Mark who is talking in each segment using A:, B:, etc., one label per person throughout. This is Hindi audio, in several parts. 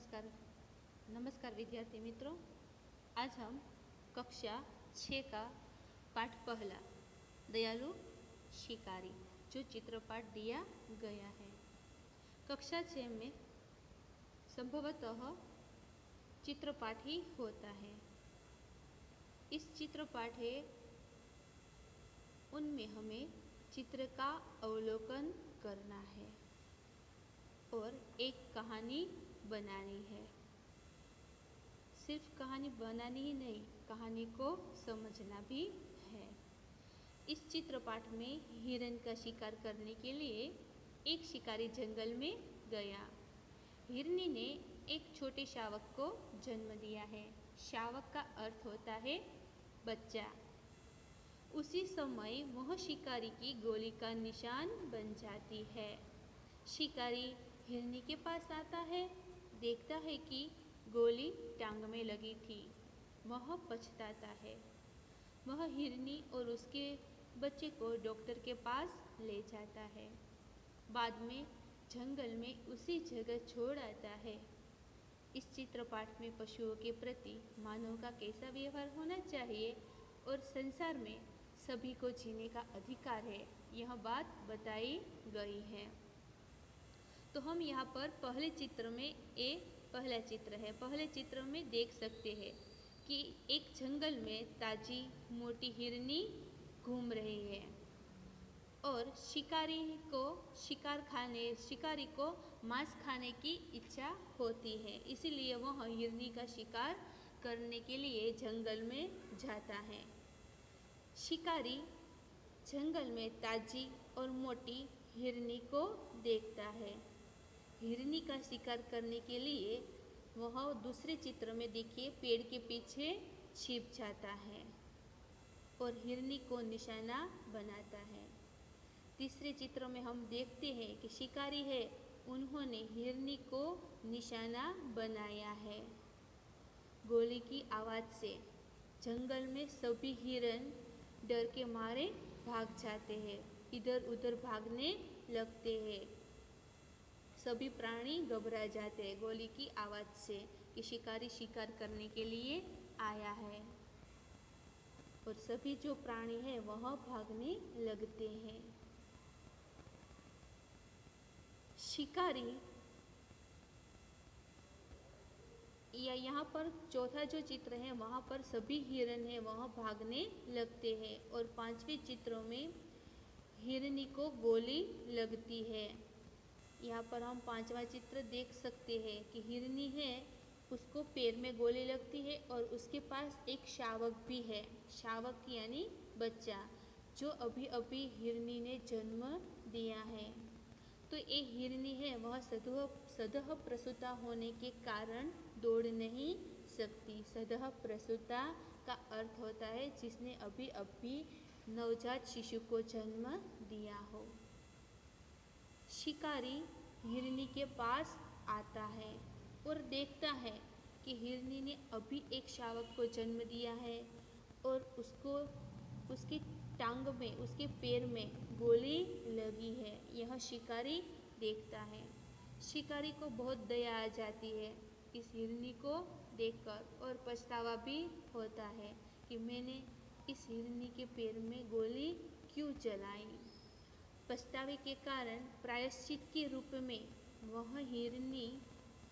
A: नमस्कार नमस्कार विद्यार्थी मित्रों। आज हम कक्षा 6 का पाठ पहला दयालु शिकारी जो चित्रपाठ दिया गया है। कक्षा 6 में संभवतः चित्रपाठ ही होता है। इस चित्रपाठ है उनमें हमें चित्र का अवलोकन करना है और एक कहानी बनानी है। सिर्फ कहानी बनानी ही नहीं, कहानी को समझना भी है। इस चित्रपाठ में हिरण का शिकार करने के लिए एक शिकारी जंगल में गया। हिरनी ने एक छोटे शावक को जन्म दिया है। शावक का अर्थ होता है बच्चा। उसी समय वह शिकारी की गोली का निशान बन जाती है। शिकारी हिरनी के पास आता है, देखता है कि गोली टांग में लगी थी। वह पछताता है। वह हिरनी और उसके बच्चे को डॉक्टर के पास ले जाता है। बाद में जंगल में उसी जगह छोड़ आता है। इस चित्रपाठ में पशुओं के प्रति मानव का कैसा व्यवहार होना चाहिए और संसार में सभी को जीने का अधिकार है, यह बात बताई गई है। तो हम यहाँ पर पहले चित्र में पहला चित्र है। पहले चित्र में देख सकते हैं कि एक जंगल में ताजी मोटी हिरनी घूम रही है और शिकारी को मांस खाने की इच्छा होती है, इसीलिए वह हिरनी का शिकार करने के लिए जंगल में जाता है। शिकारी जंगल में ताजी और मोटी हिरनी को देखता है। हिरनी का शिकार करने के लिए वह दूसरे चित्र में देखिए पेड़ के पीछे छिप जाता है और हिरनी को निशाना बनाता है। तीसरे चित्र में हम देखते हैं कि शिकारी है, उन्होंने हिरनी को निशाना बनाया है। गोली की आवाज़ से जंगल में सभी हिरन डर के मारे भाग जाते हैं, इधर उधर भागने लगते हैं। सभी प्राणी घबरा जाते हैं गोली की आवाज़ से कि शिकारी शिकार करने के लिए आया है और सभी जो प्राणी हैं वह भागने लगते हैं। शिकारी या यहाँ पर चौथा जो चित्र है वहाँ पर सभी हिरन हैं वह भागने लगते हैं और पांचवें चित्रों में हिरनी को गोली लगती है। यहाँ पर हम पांचवा चित्र देख सकते हैं कि हिरनी है, उसको पैर में गोली लगती है और उसके पास एक शावक भी है। शावक यानी बच्चा जो अभी अभी हिरनी ने जन्म दिया है। तो ये हिरनी है वह सदह प्रसूता होने के कारण दौड़ नहीं सकती। सदह प्रसूता का अर्थ होता है जिसने अभी अभी नवजात शिशु को जन्म दिया हो। शिकारी हिरनी के पास आता है और देखता है कि हिरनी ने अभी एक शावक को जन्म दिया है और उसकी टांग में, उसके पैर में गोली लगी है। यह शिकारी देखता है। शिकारी को बहुत दया आ जाती है इस हिरनी को देखकर और पछतावा भी होता है कि मैंने इस हिरनी के पैर में गोली क्यों चलाई। पछतावे के कारण प्रायश्चित के रूप में वह हिरनी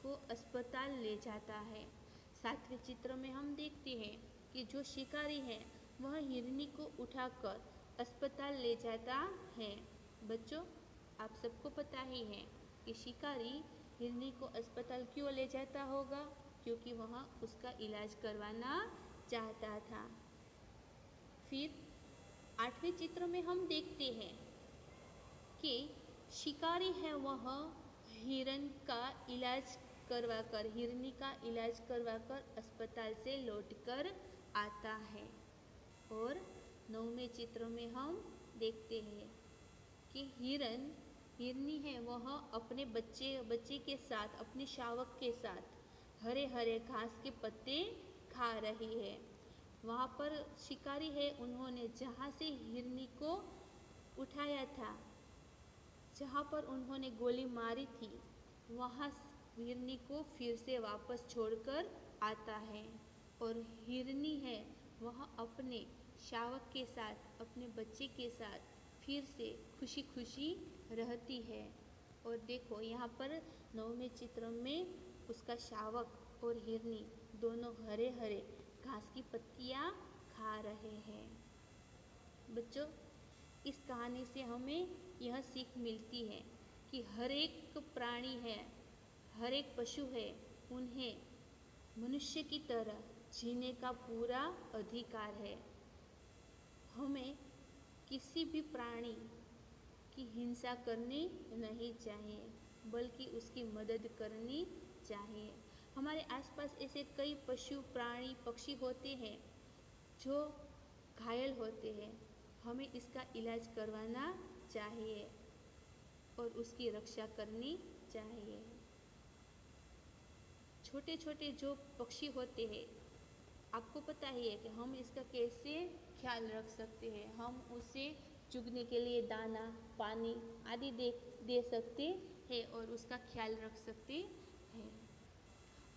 A: को अस्पताल ले जाता है। सातवें चित्र में हम देखते हैं कि जो शिकारी है वह हिरनी को उठाकर अस्पताल ले जाता है। बच्चों, आप सबको पता ही है कि शिकारी हिरनी को अस्पताल क्यों ले जाता होगा, क्योंकि वह उसका इलाज करवाना चाहता था। फिर आठवें चित्र में हम देखते हैं कि शिकारी है वह हिरन का इलाज करवाकर, हिरनी का इलाज करवाकर अस्पताल से लौटकर आता है। और नौवें चित्र में हम देखते हैं कि हिरनी है वह अपने बच्चे के साथ, अपने शावक के साथ हरे हरे घास के पत्ते खा रही है। वहाँ पर शिकारी है, उन्होंने जहाँ से हिरनी को उठाया था, जहाँ पर उन्होंने गोली मारी थी, वहाँ हिरनी को फिर से वापस छोड़कर आता है और हिरनी है वह अपने शावक के साथ, अपने बच्चे के साथ फिर से खुशी खुशी रहती है। और देखो यहाँ पर 9वें चित्र में उसका शावक और हिरनी दोनों हरे हरे घास की पत्तियाँ खा रहे हैं। बच्चों, इस कहानी से हमें यह सीख मिलती है कि हर एक प्राणी है, हर एक पशु है, उन्हें मनुष्य की तरह जीने का पूरा अधिकार है। हमें किसी भी प्राणी की हिंसा करनी नहीं चाहिए, बल्कि उसकी मदद करनी चाहिए। हमारे आसपास ऐसे कई पशु, प्राणी, पक्षी होते हैं जो घायल होते हैं। हमें इसका इलाज करवाना चाहिए और उसकी रक्षा करनी चाहिए। छोटे छोटे जो पक्षी होते हैं, आपको पता ही है कि हम इसका कैसे ख्याल रख सकते हैं। हम उसे चुगने के लिए दाना, पानी आदि दे सकते हैं और उसका ख्याल रख सकते हैं।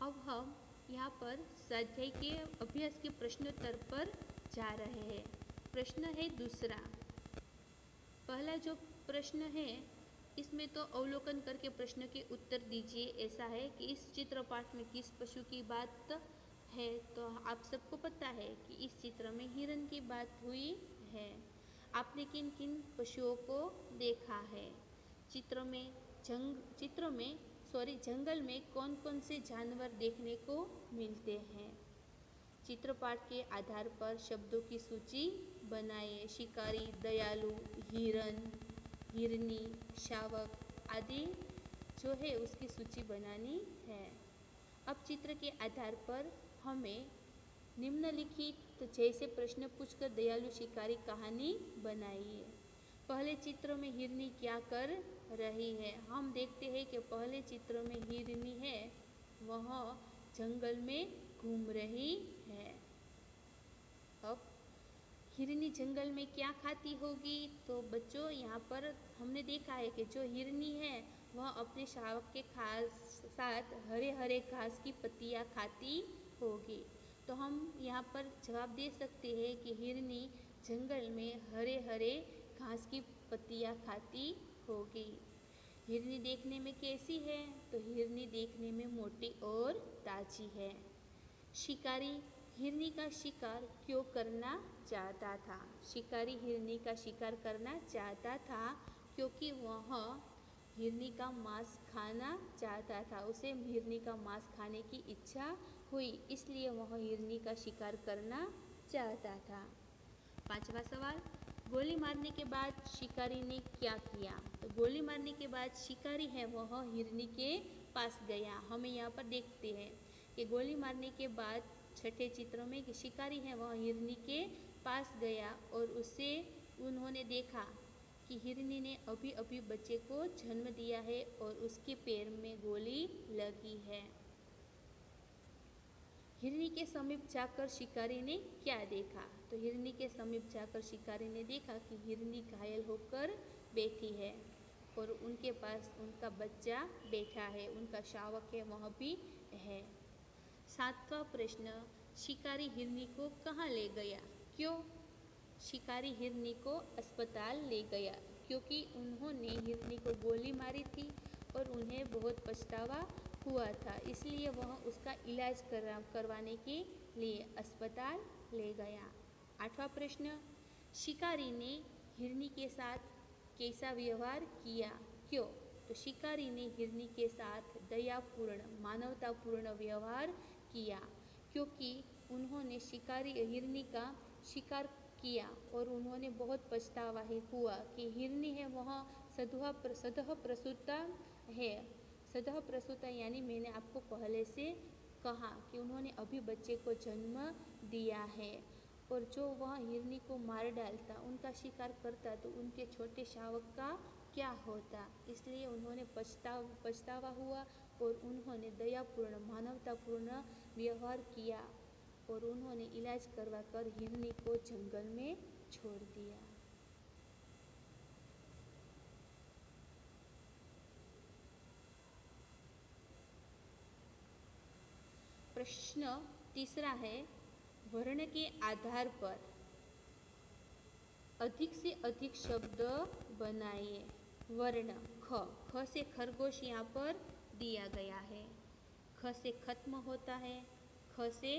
A: अब हम यहाँ पर स्वाध्याय के अभ्यास के प्रश्नोत्तर पर जा रहे हैं। प्रश्न है दूसरा। पहला जो प्रश्न है इसमें तो अवलोकन करके प्रश्न के उत्तर दीजिए। ऐसा है कि इस चित्रपाठ में किस पशु की बात है, तो आप सबको पता है कि इस चित्र में हिरन की बात हुई है। आपने किन किन पशुओं को देखा है? जंगल में कौन कौन से जानवर देखने को मिलते हैं? चित्रपाठ के आधार पर शब्दों की सूची बनाइए। शिकारी, दयालु, हिरन, हिरनी, शावक आदि जो है उसकी सूची बनानी है। अब चित्र के आधार पर हमें निम्नलिखित जैसे प्रश्न पूछकर दयालु शिकारी कहानी बनाइए। पहले चित्र में हिरनी क्या कर रही है? हम देखते हैं कि पहले चित्र में हिरनी है वह जंगल में घूम रही है। अब हिरनी जंगल में क्या खाती होगी? तो बच्चों, यहाँ पर हमने देखा है कि जो हिरनी है वह अपने शावक के साथ हरे हरे घास की पत्तियाँ खाती होगी। तो हम यहाँ पर जवाब दे सकते हैं कि हिरनी जंगल में हरे हरे घास की पत्तियाँ खाती होगी। हिरनी देखने में कैसी है? तो हिरनी देखने में मोटी और ताजी है। शिकारी हिरनी का शिकार क्यों करना चाहता था? शिकारी हिरनी का शिकार करना चाहता था क्योंकि वह हिरनी का मांस खाना चाहता था। उसे हिरनी का मांस खाने की इच्छा हुई, इसलिए वह हिरनी का शिकार करना चाहता था। 5वां सवाल, गोली मारने के बाद शिकारी ने क्या किया? तो गोली मारने के बाद शिकारी है वह हिरनी के पास गया। हमें यहाँ पर देखते हैं कि गोली मारने के बाद छठे चित्र में कि शिकारी है वह हिरनी के पास गया और उन्होंने देखा कि हिरनी ने अभी अभी बच्चे को जन्म दिया है और उसके पैर में गोली लगी है। हिरनी के समीप जाकर शिकारी ने क्या देखा? तो हिरनी के समीप जाकर शिकारी ने देखा कि हिरनी घायल होकर बैठी है और उनके पास उनका बच्चा बैठा है, उनका शावक है वह भी है। 7वां प्रश्न, शिकारी हिरनी को कहाँ ले गया? क्यों? शिकारी हिरनी को अस्पताल ले गया क्योंकि उन्होंने हिरनी को गोली मारी थी और उन्हें बहुत पछतावा हुआ था, इसलिए वह उसका इलाज करवाने के लिए अस्पताल ले गया। 8वां प्रश्न, शिकारी ने हिरनी के साथ कैसा व्यवहार किया? क्यों? तो शिकारी ने हिरनी के साथ दयापूर्ण, मानवतापूर्ण व्यवहार किया क्योंकि उन्होंने हिरनी का शिकार किया और उन्होंने बहुत पछतावा हुआ कि हिरनी है वह सतह प्रसूता है। सतह प्रसूता यानी मैंने आपको पहले से कहा कि उन्होंने अभी बच्चे को जन्म दिया है और जो वह हिरनी को मार डालता, उनका शिकार करता, तो उनके छोटे शावक का क्या होता। इसलिए उन्होंने पछतावा हुआ और उन्होंने दयापूर्ण, मानवतापूर्ण व्यवहार किया और उन्होंने इलाज करवाकर हिरनी को जंगल में छोड़ दिया। प्रश्न तीसरा है, वर्ण के आधार पर अधिक से अधिक शब्द बनाइए। वर्ण ख से खरगोश यहाँ पर दिया गया है। ख से खत्म होता है, ख से